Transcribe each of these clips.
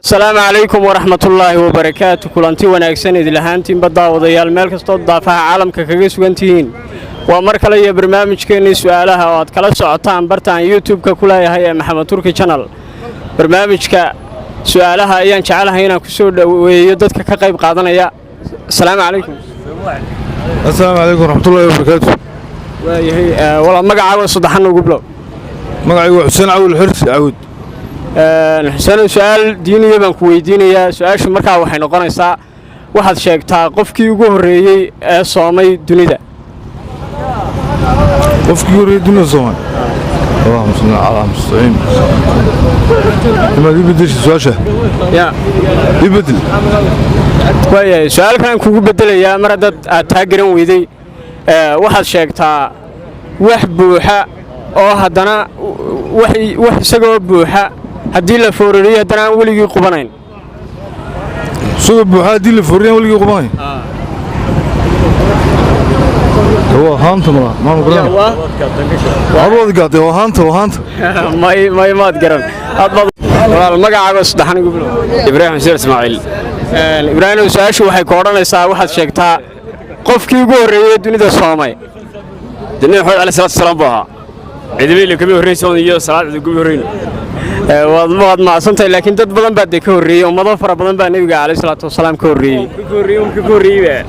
السلام عليكم ورحمة الله وبركاته. كلانتي وناكسن إذا لهانتين بدا وضيال مالك استود ضافها عالم ككجس وانتين ومركل يا برنامج كني سؤالها واتكلم سعطان برتان يوتيوب ككلها هي محمد تركي channel برنامج كسؤالها أيان شعلها هنا كسود ويدك كقيب قاضنا يا السلام عليكم. السلام عليكم ورحمة الله وبركاته. وهي والله ما قاعد صدحنا وقبله. ما قاعد حسين عود الحرس عود. حسين سؤال ديني بان كويدينيا سؤال شو markaa waxay noqonaysaa waxaad sheegtaa qofkii ugu horeeyay ee soomay dunida qofkii ugu horeeyay dunida soomay اللهم صل على محمد ما يبدل سؤال يا يبدل way su'aal kan kugu bedelayaa mar dad aad taageeran weyday waxaad sheegtaa wax buuxa oo hadana wax isagoo buuxa haddii la foorariyo haddana aan weligii qubanayn soo buuxa haddii la foorariyo weligii qubanayn هو هانت ما نقول عروض قاطع وهانت ما تقرن والله magacaaga saddexan ugu bilow Ibrahim Sheer Ismaaciil Ibrahim su'aashu waxay ka oranaysaa waxaad sheegtaa qofkii ugu horeeyay dunida soomay Nabi Muhammad alayhi salaatu wasalaam baa ciidamada ka horeeyay iyo salaad ugu horeeyay waad maasantay laakiin dad badan baa ka horeeyay ummado fara badan baa nabiga alayhi salaatu wasalaam ka horeeyay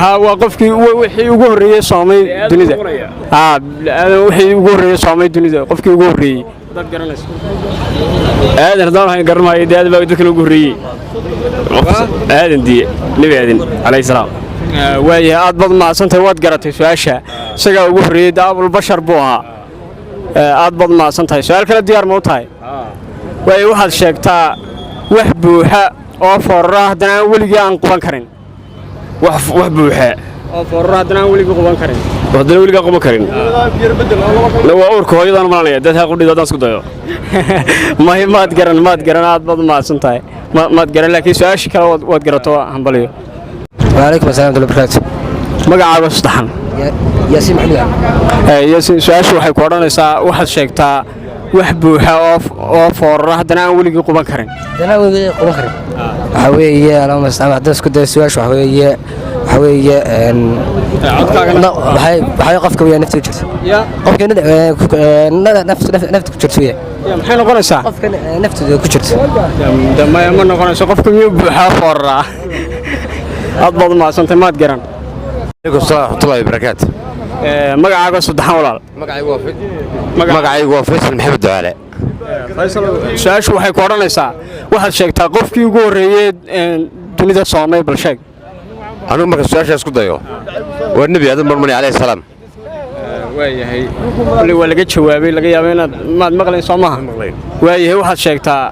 ها وقفكي وحي ugu horeeyay soomay dunida wixii ugu horeeyay soomay dunida qofkii ugu horeeyay dad garanayso aadan hadaan garanayo dad baa dadka ugu horeeyay aadan diye nabi aadan alayhi salaam way aad bad ma santay waad garatay su'aasha isaga ugu horeeyay daabul bashar buu ahaa aad bad ma santay su'aal kala diyaar ma u tahay way waxaad sheegtaa wax buuxa oo forraa hadana weligii aan quban karin wax buuxa oo forraa hadana weligii quban karin hadana weligii quban karin la waa urka hooyadan maanaya dad ha qudhido dad isku dayo maad garan aad bad ma santahay maad garan laakiin su'aash kale waad garato hanbaliyo وعليكم السلام ورحمة الله وبركاته. magacaaga saddexan ياسين محمد yaasiin su'aashu waxay ku oranaysaa waxaad sheegtaa wax buuxa oo forraa hadana aan weligii quban karin أنا ويجي قبخر حويه اللهم استعمل عدس كده سواش حويه waxay qofka weeyaan naftu jirto qofka naftu ku jirto maxay noqonaysaa qofka naftu ku jirto ma noqonayso qofka miyuu buuxa forraa aad baad ma santay maad garan عليكم السلام ورحمة الله وبركاته. magacaaga saddexan walaal magacaygu waa Faysal Maxamed Ducaale. Faysal su'aashu waxay ku oranaysaa waxaad sheegtaa qofkii ugu horeeyay dunida soomay bal sheeg anigu marka su'aasha isku dayo waa nabi aadan barmani alayhi salaam waayahay wali waa laga jawaabay laga yaabay inaad maad maqlayn Soomaha waayahay waxaad sheegtaa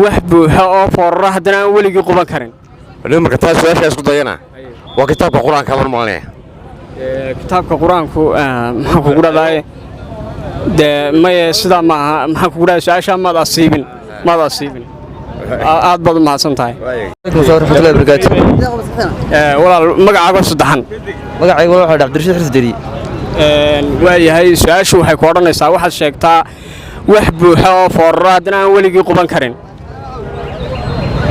wax buuxa oo forraa hadana aan weligii quban karin anigu marka taas su'aasha isku dayana waa kitaabka quraanka marmalnaa kitaabka quraanku maxaa ku gudaaday de ma sida ma maxaa ku gudaaday su'aasha maad asiibin aad baad ma santahay عليكم السلام ورحمة الله وبركاته. walaal magacaaga saddexan magacaygu wuxuu Cabdirashiid Xirsi Deri waayahay su'aashu waxay ku oranaysaa waxaad sheegtaa wax buuxa oo forraa hadana aan weligii quban karin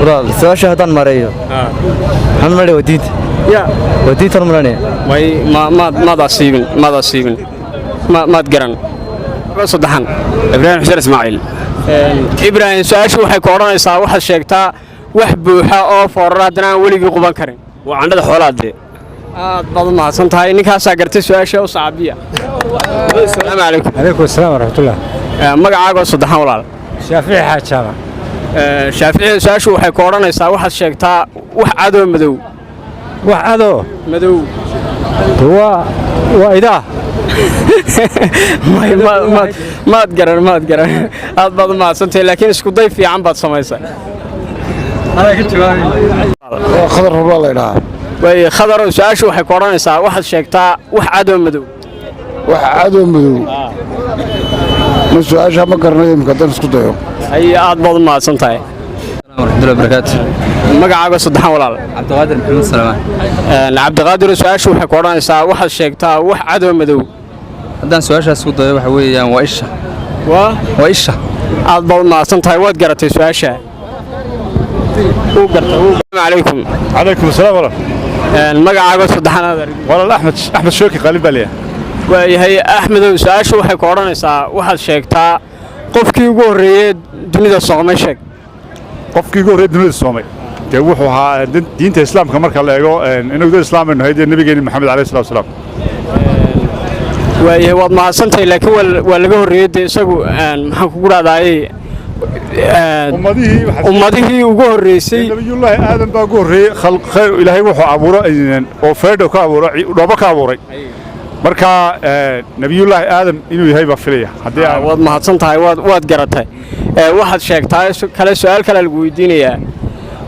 walaal su'aasha hadan mareeyo waxaan mareeyo wadiid ya wadiid marnaa way maad asiibin maad garan saddexan Ibrahim Sheer Ismaaciil Ibrahim su'aashu waxay ku oranaysaa waxaad sheegtaa wax buuxa oo forraa hadana aan weligii quban karin waa candhada xoolaade aad baad ma santahay ninkaas gartay su'aasha oo saabiya assalaamu calaykum عليكم السلام ورحمة الله. magacaaga saddexan walaal شافعي حاجة shaafici su'aashu waxay ku oranaysaa waxaad sheegtaa wax cadow وحده madow هو وإذا maad garan aad baad ma santahay laakiin isku day fiican baad samaysay خضر والله لا way khadar su'aashu waxay ku oranaysaa waxaad sheegtaa wax cadow madow وعدو مدو مسؤال ما قرنا يمكن اسكو دايو ay aad baad ma santahay ورحمة الله وبركاته. magacaaga saddexan walaal عبد القادر محمد سلمان cabdiqaadir su'aashu waxay ku oranaysaa waxaad sheegtaa wax cadow madow haddaan su'aashaas ku dayo waxa weeyaan waa isha waa isha aad baad ma santahay waad garatay su'aasha عليكم عليكم السلام ورحمة magacaaga saddexaad والله أحمد شوكي قالب عليه waayahay axmedow su-aashu waxay ku odhanaysaa waxaad sheegtaa qofkii ugu horreeyey dunida soomay sheeg qofkii ugu horreeyay dunida soomay dee wuxuu ahaa diinta islaamka marka la eego inuu dad islaam aynu haydee nabigeena maxamed calayhi salaatu wasalaam waayahay waad mahadsantahay laakiin waa laga horreeyey dee isagu maxaan kugu dhahdaayey ummadihii ugu horreysay nabiyullaahi aadan baa ugu horreeyey khayr ilaahay wuxuu abuuray oo feedho ka abuuray dhoobo ka abuuray marka nabiyullaahi aadan inuu yahay baa filaya haddii waad mahadsan tahay waad garatay waxaad sheegtaa kale su-aal kale lagu weydiinayaa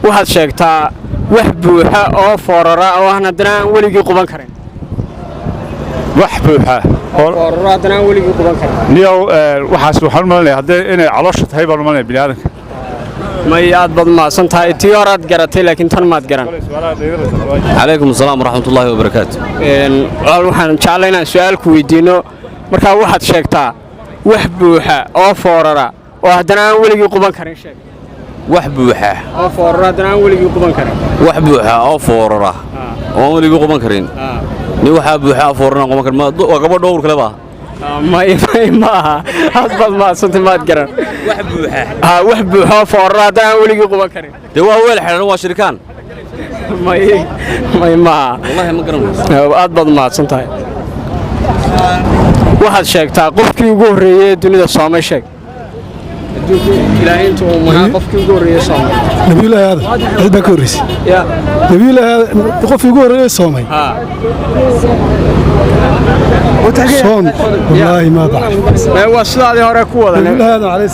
waxaad sheegtaa wax buuxa oo foorara oo aan haddana aan weligii quban karin wax buuxa foorara haddana aan weligii quban karin niyow waxaas waxaan u malinayaa haddii inay caloosha tahay baan u malinaya bini aadanka may aad baad mahadsan tahay tii horaad garatay laakiin tan maad garan calaykum asalaam waraxmatullaahi wabarakaatu waxaan jeclay inaan su-aal ku weydiinno markaa waxaad sheegtaa wax buuxa oo foorara oo haddana aan weligii quban karin sheeg wax buuxa oo foorara haddana aan weligii quban karin wax buuxa oo foorara oo aan weligii quban karin ni waxaa buuxa oo foorara quban karin waa gabadh dhowr kale baa may ma aha aad baad mahadsantay maad garan wax buuxa wax buuxa oo foorara haddana aan weligii quban karin dee waa weel xidhan waa shirikaan may maaha wallahi ma garanayso aad baad mahadsan tahay waxaad sheegtaa qofkii ugu horreeyey dunida soomay sheeg ilaahay intuu mahaa qofkii ugu horreeyey soomay nabiyullaahi aadan cid baa ka horreysay nabiyullaahi aadan qofkii ugu horreeyey soomay soon wallaahi ma bacd waa sidaadii hore ku wada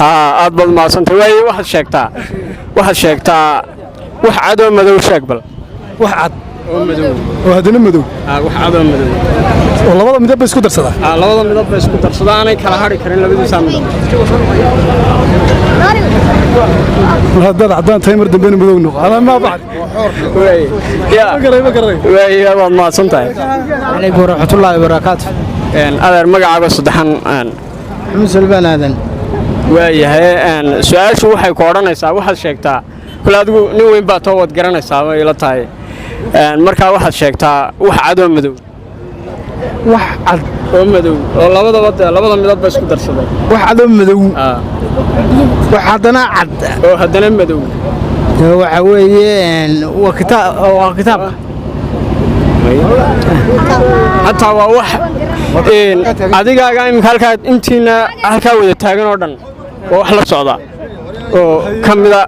aad baad mahadsantahay waaye waxaad sheegtaa wax cad oo madow sheeg bal wax cad oo haddana madow wax cad oo madow oo labada midab bay isku darsadaa labada midab bay isku darsadaa aanay kala hadhi karin labadiisa midab haddaad caddaan tahay mar dambena madow noqo ama ma bacd waaye waad mahadsan tahay calaykum waraxmatullaahi wabarakaatu adeer magacaaga saddexan maxamed salbaan aadan waayahay su-aashu waxay ku odhanaysaa waxaad sheegtaa kule adigu nin weyn baa too waad garanaysaa bay ila tahay markaa waxaad sheegtaa wax cad oo madow wax cad oo madow oo labada midab ba isku darsaday wax cad oo madow wax haddana cad oo haddana madow waxa weeye waa kitaabka hataa waa wax adigaaga imika halkaa intiina halkaa wada taagan oo dhan waa wax la socda oo ka mida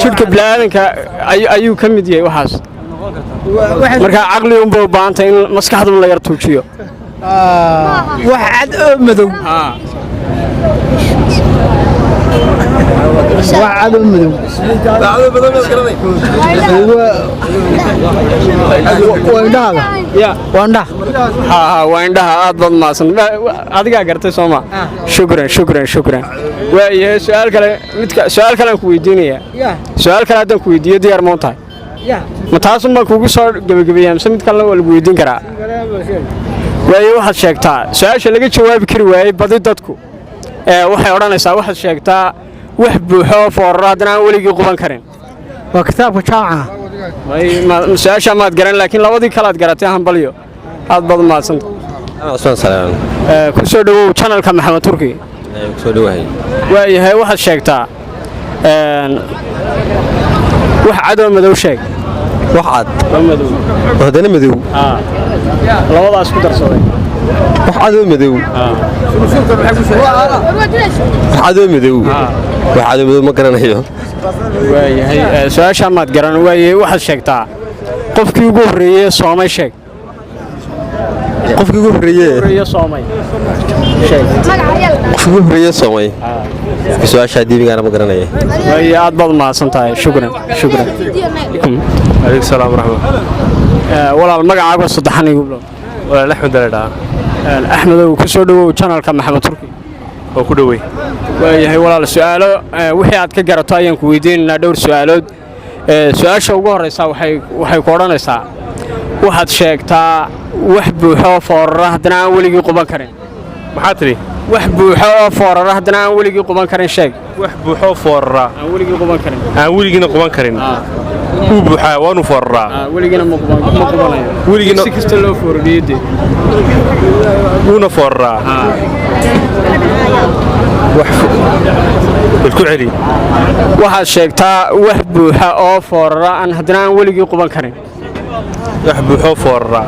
jidhka bini'aadanka ayuu ka mid yahay waxaas markaa caqli unba u baahantay in maskaxdu la yar tuujiyo wax cad oo madow wax cad oo madow waa indhahaaga waa indhaha waa indhaha aad baad mahadsan adigaa gartay sooma shukran waayahay su-aal kale aan ku weydiinayaa su-aal kale haddaan ku weydiiyo diyaar ma u tahay ma taasun baan kuugu soo gebagabeeyaa mise mid kalena waa lagu weydiin karaa waaye waxaad sheegtaa su-aasha laga jawaabi kari waayey badi dadku waxay odhanaysaa waxaad sheegtaa wax buuxo oo fooraro haddana aan weligii quban karin waa kitaabka jaamaca su-aashaa maad garan laakiin labadii kalaad garatay hambalyo aad baad mahadsanta ku soo dhowow janalka maxamed turki kusoo dhawahay waayahay waxaad sheegtaa wax cad oo madow sheeg wax cad oo madow oo haddana madow labadaas ku darsaday wax cad oo madow wax cad oo madow wax cad oo madow ma garanayo waayahay su-aashaa maad garan waayahay waxaad sheegtaa qofkii ugu horreeyey soomay sheeg qofkii ugu horreeyey soomay qofkii ugu horreeyey soomay su-aashaa dibigaana ma garanaya waaye aad baad mahadsan tahay shukran alaykum salaam waraxmat walaal magacaaga saddexan igu bilow walaal axmed daladhaa axmedow ku soo dhowow janalka maxamed turki oo ku dhowey waayahay walaal su-aalo wixii aad ka garato ayaan ku weydiinaynaa dhowr su-aalood su-aasha ugu horraysaa waxay ku odhanaysaa waxaad sheegtaa wax buuxo oo foorara haddana aan weligii quban karin maxaa tidhi wax buuxo oo foorara haddana aan weligii quban karin sheeg wax buuxoo foorara aan weligii quban karin aan weligiina quban karin wuu buuxaa waanu fooraraa weligina ma qubanayo weligina si kasta loo foorariyay wuuna fooraraa wax ku celi waxaad sheegtaa wax buuxa oo foorara aan haddana aan weligii quban karin wax buuxoo foorara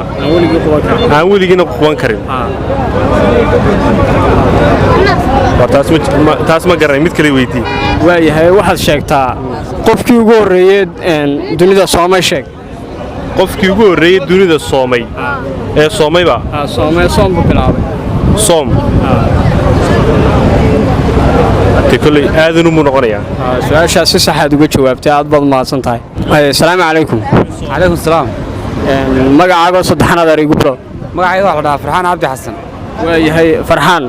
aan weligiina quban karin taas ma garanay mid kale weydii waayahay waxaad sheegtaa qofkii ugu horreeyey dunida soomay sheeg qofkii ugu horreeyey dunida soomay ee soomayba soom buu bilaabay soom kolley aadan umuu noqonayaa su-aashaas si saxaad uga jawaabtay aad baad mahadsan tahay asalaamu calaykum calaykum salaam magacaagoo saddexanaad arigu bilow magacayga waxaa la dhahaa farxaan cabdi xasan waayahay farxaan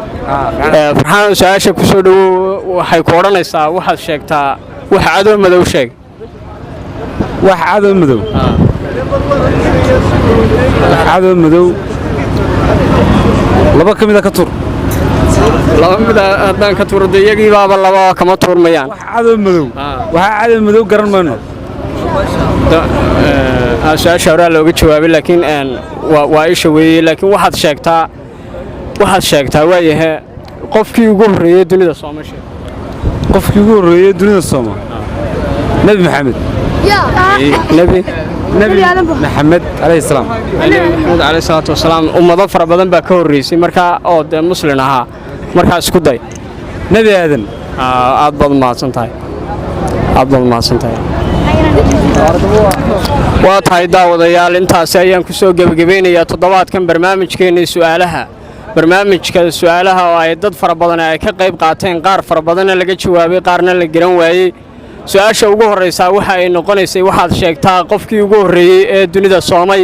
farxaan su-aasha ku soo dhowow waxay ku odhanaysaa waxaad sheegtaa wax cadow madow sheeg wax cadow madow wax cadow madow laba ka mida ka tur laba mid haddaan ka tuurada iyagii baaba laba kama tuurmayaan wax cadow madow waxa cadow madow garan mayno su-aasha horaa looga jawaabay laakiin waa isha weeye laakiin waxaad sheegtaa waayahe qofkii ugu horreeyey dunida sooma sheeg qofkii ugu horreeyey dunida sooma nebi maxamed nebi maxamed calayhi salaam maxamed calayhi salaatu wasalaam ummado fara badan baa ka horreysay markaa oo dee muslin ahaa markaa isku day nebi aadan aad baad mahadsan tahay waa tahay daawadayaal intaasi ayaan ku soo gebagabeynayaa toddobaadkan barnaamijkeennii su'aalaha barnaamijka su'aalaha oo ay dad fara badan ay ka qayb qaateen qaar fara badanna laga jawaabay qaarna la garan waayey su-aasha ugu horraysaa waxa ay noqonaysay waxaad sheegtaa qofkii ugu horreeyey ee dunida soomay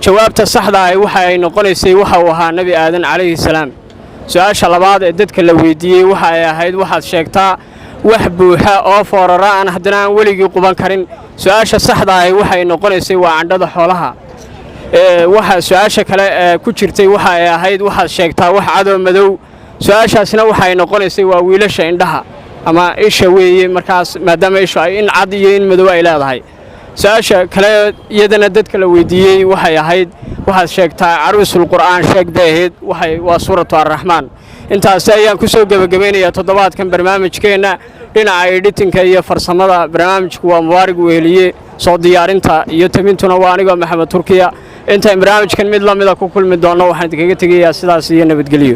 jawaabta saxda ah waxa ay noqonaysay waxa uu ahaa nebi aadan calayhi salaam su-aasha labaad ee dadka la weydiiyey waxa ay ahayd waxaad sheegtaa wax buuxa oo foorara aan haddana aan weligii quban karin su-aasha saxda ah waxay noqonaysay waa candhada xoolaha waxa su-aasha kale ku jirtay waxa ay ahayd waxaad sheegtaa wax cadow madow su-aashaasna waxay noqonaysay waa wiilasha indhaha ama isha weeye markaas maadaama ishu ay in cad iyo in madow ay leedahay su-aasha kale iyadana dadka la weydiiyey waxay ahayd waxaad sheegtaa caruusul qur'aan sheeg bay ahayd waa suuratu arraxmaan intaasi ayaan ku soo gebagabeynayaa toddobaadkan barnaamijkeenna dhinaca editinka iyo farsamada barnaamijku waa mubaarig weheliye soo diyaarinta iyo tabintuna waa anigoo maxamed turkiya intaan barnaamijkan mid la mida ku kulmi doonno waxaan idinkaga tegayaa sidaas iyo nabadgelyo